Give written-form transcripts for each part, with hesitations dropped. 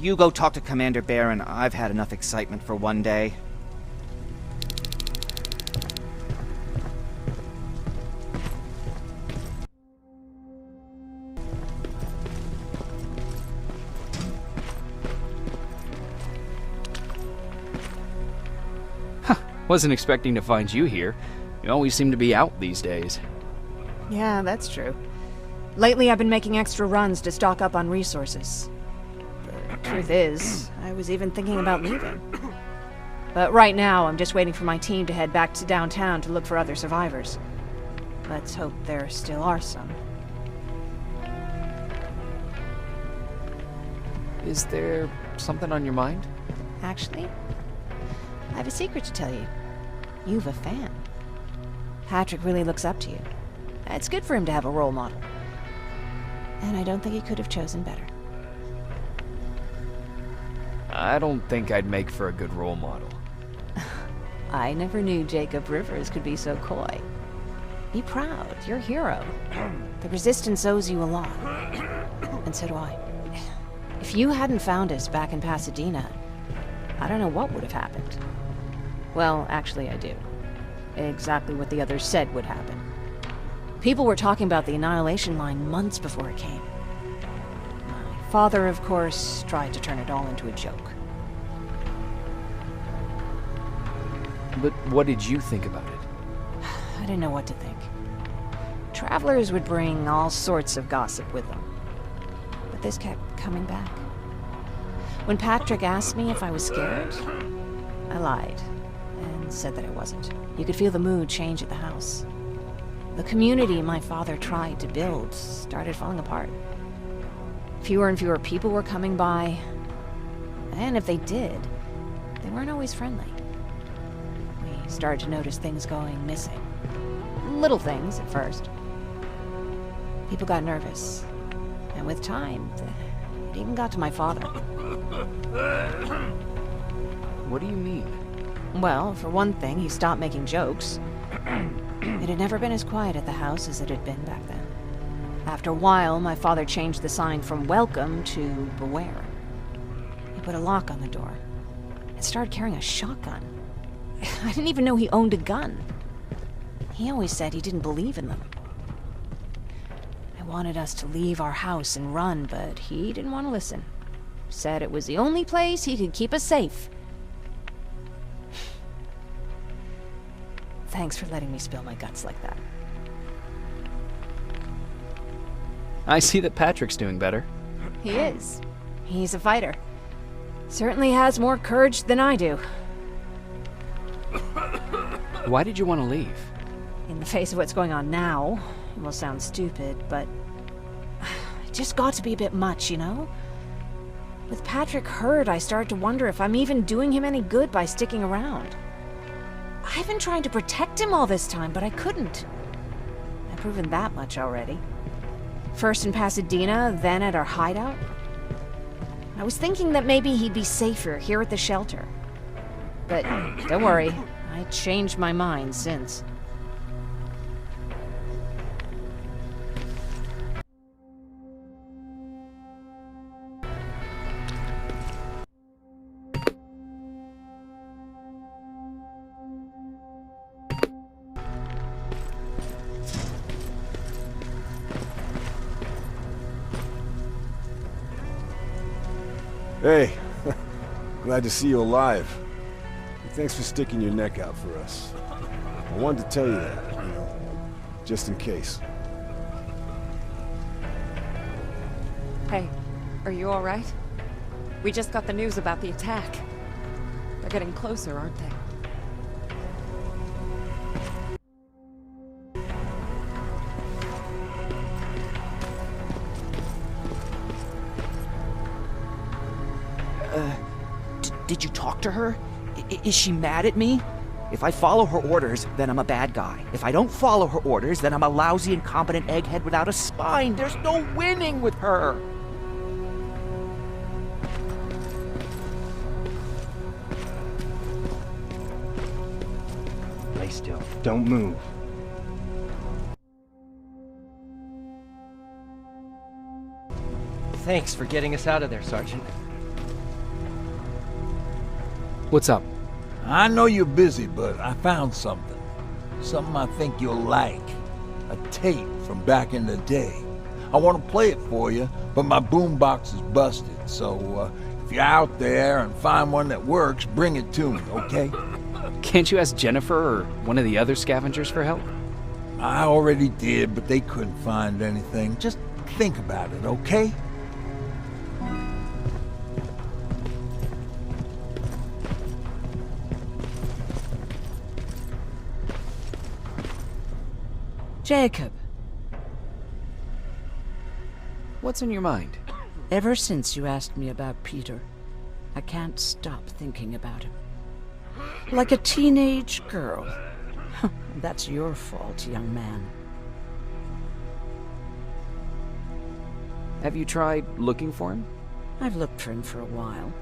You go talk to Commander Baron. I've had enough excitement for one day. Wasn't expecting to find you here. You always seem to be out these days. Yeah, that's true. Lately I've been making extra runs to stock up on resources. The truth is, I was even thinking about leaving. But right now, I'm just waiting for my team to head back to downtown to look for other survivors. Let's hope there still are some. Is there something on your mind? Actually, I have a secret to tell you. You've a fan. Patrick really looks up to you. It's good for him to have a role model. And I don't think he could have chosen better. I don't think I'd make for a good role model. I never knew Jacob Rivers could be so coy. Be proud, you're a hero. The Resistance owes you a lot. And so do I. If you hadn't found us back in Pasadena, I don't know what would have happened. Well, actually I do. Exactly what the others said would happen. People were talking about the Annihilation Line months before it came. My father, of course, tried to turn it all into a joke. But what did you think about it? I didn't know what to think. Travelers would bring all sorts of gossip with them. But this kept coming back. When Patrick asked me if I was scared, I lied and said that I wasn't. You could feel the mood change at the house. The community my father tried to build started falling apart. Fewer and fewer people were coming by, and if they did, they weren't always friendly. We started to notice things going missing. Little things at first. People got nervous, and with time, it even got to my father. What do you mean? Well, for one thing, he stopped making jokes. It had never been as quiet at the house as it had been back then. After a while, my father changed the sign from welcome to beware. He put a lock on the door and started carrying a shotgun. I didn't even know he owned a gun. He always said he didn't believe in them. I wanted us to leave our house and run, but he didn't want to listen. Said it was the only place he could keep us safe. Thanks for letting me spill my guts like that. I see that Patrick's doing better. He is. He's a fighter. Certainly has more courage than I do. Why did you want to leave? In the face of what's going on now, it will sound stupid, but it just got to be a bit much, you know? With Patrick hurt, I started to wonder if I'm even doing him any good by sticking around. I've been trying to protect him all this time, but I couldn't. I've proven that much already. First in Pasadena, then at our hideout. I was thinking that maybe he'd be safer here at the shelter. But don't worry, I changed my mind since. Hey, glad to see you alive. Thanks for sticking your neck out for us. I wanted to tell you that, you know, just in case. Hey, are you alright? We just got the news about the attack. They're getting closer, aren't they? Did you talk to her? Is she mad at me? If I follow her orders, then I'm a bad guy. If I don't follow her orders, then I'm a lousy, incompetent egghead without a spine. There's no winning with her. Lay still. Don't move. Thanks for getting us out of there, Sergeant. What's up? I know you're busy, but I found something. Something I think you'll like. A tape from back in the day. I want to play it for you, but my boombox is busted, so if you're out there and find one that works, bring it to me, okay? Can't you ask Jennifer or one of the other scavengers for help? I already did, but they couldn't find anything. Just think about it, okay? Jacob, What's on your mind? ever since you asked me about Peter, I can't stop thinking about him. Like a teenage girl. That's your fault, young man. Have you tried looking for him? I've looked for him for a while.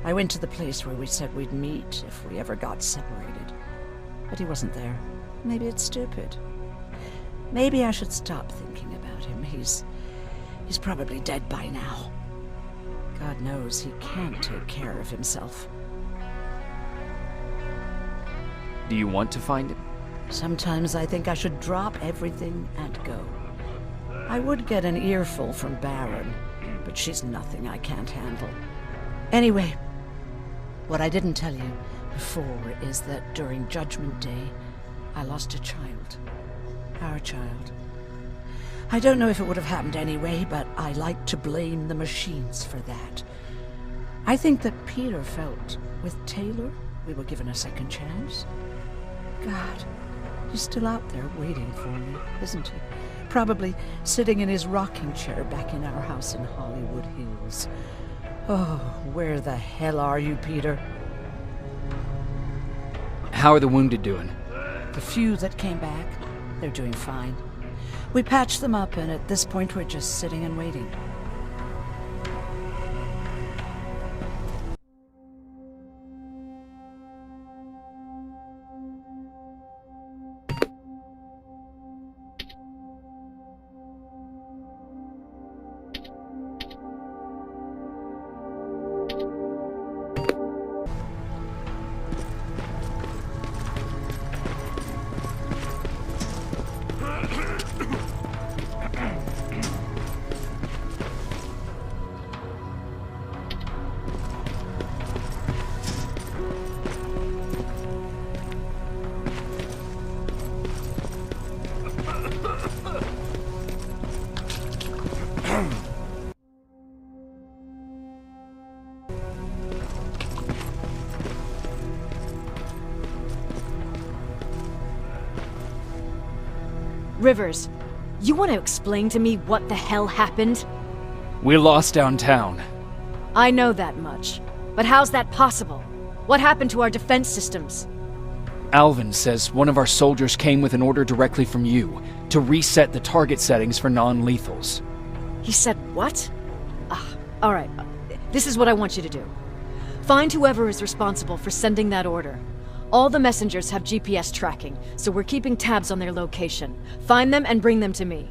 I went to the place where we said we'd meet if we ever got separated. But he wasn't there. Maybe it's stupid. Maybe I should stop thinking about him. He's probably dead by now. God knows he can't take care of himself. Do you want to find him? Sometimes I think I should drop everything and go. I would get an earful from Baron, but she's nothing I can't handle. Anyway, what I didn't tell you before is that during Judgment Day, I lost a child. Our child. I don't know if it would have happened anyway, but I like to blame the machines for that. I think that Peter felt with Taylor we were given a second chance. God, he's still out there waiting for me, isn't he? Probably sitting in his rocking chair back in our house in Hollywood Hills. Oh, where the hell are you, Peter? How are the wounded doing? The few that came back, they're doing fine. We patched them up, and at this point we're just sitting and waiting. Rivers, you want to explain to me what the hell happened? We lost downtown. I know that much. But how's that possible? What happened to our defense systems? Alvin says one of our soldiers came with an order directly from you to reset the target settings for non-lethals. He said what? Alright. This is what I want you to do. Find whoever is responsible for sending that order. All the messengers have GPS tracking, so we're keeping tabs on their location. Find them and bring them to me.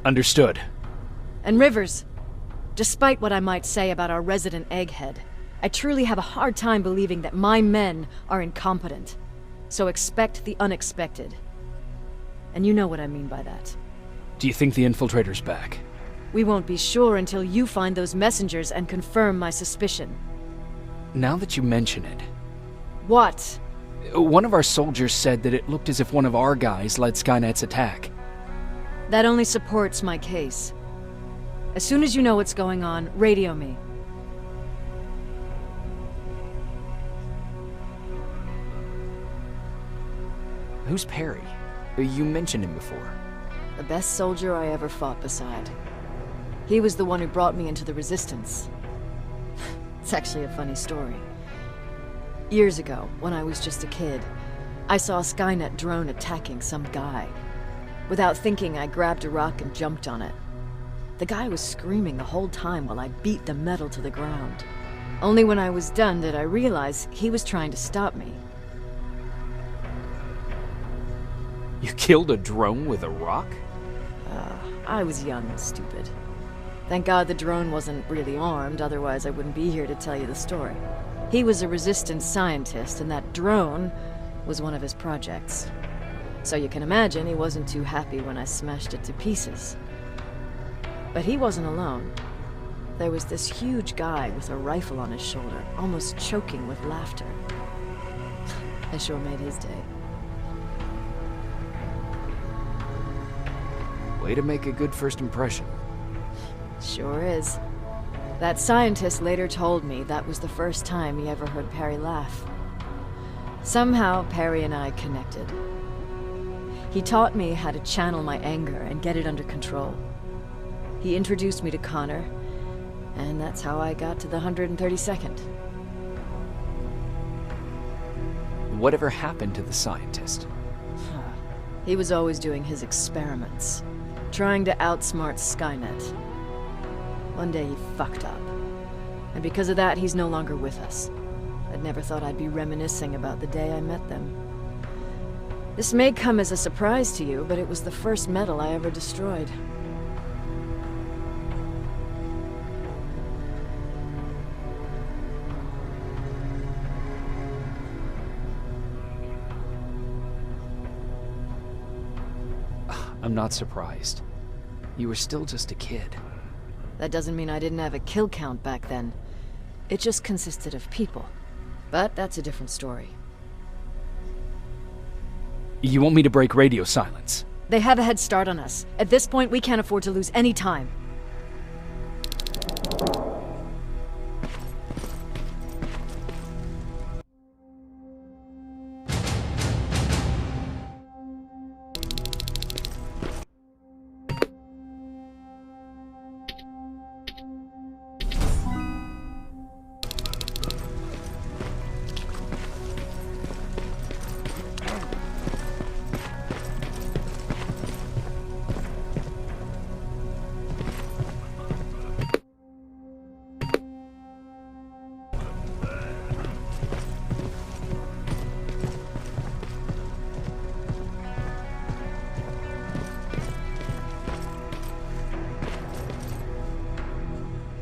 Understood. And Rivers, despite what I might say about our resident egghead, I truly have a hard time believing that my men are incompetent. So expect the unexpected. And you know what I mean by that. Do you think the infiltrator's back? We won't be sure until you find those messengers and confirm my suspicion. Now that you mention it... What? One of our soldiers said that it looked as if one of our guys led Skynet's attack. That only supports my case. As soon as you know what's going on, radio me. Who's Perry? You mentioned him before. The best soldier I ever fought beside. He was the one who brought me into the Resistance. It's actually a funny story. Years ago, when I was just a kid, I saw a Skynet drone attacking some guy. Without thinking, I grabbed a rock and jumped on it. The guy was screaming the whole time while I beat the metal to the ground. Only when I was done did I realize he was trying to stop me. You killed a drone with a rock? I was young and stupid. Thank God the drone wasn't really armed, otherwise I wouldn't be here to tell you the story. He was a resistance scientist, and that drone was one of his projects. So you can imagine he wasn't too happy when I smashed it to pieces. But he wasn't alone. There was this huge guy with a rifle on his shoulder, almost choking with laughter. I sure made his day. Way to make a good first impression. Sure is. That scientist later told me that was the first time he ever heard Perry laugh. Somehow, Perry and I connected. He taught me how to channel my anger and get it under control. He introduced me to Connor, and that's how I got to the 132nd. Whatever happened to the scientist? He was always doing his experiments, trying to outsmart Skynet. One day he fucked up, and because of that, he's no longer with us. I'd never thought I'd be reminiscing about the day I met them. This may come as a surprise to you, but it was the first metal I ever destroyed. I'm not surprised. You were still just a kid. That doesn't mean I didn't have a kill count back then. It just consisted of people. But that's a different story. You want me to break radio silence? They have a head start on us. At this point, we can't afford to lose any time.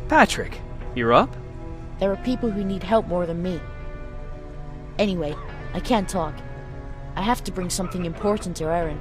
Patrick, you're up? There are people who need help more than me. Anyway, I can't talk. I have to bring something important to Erin.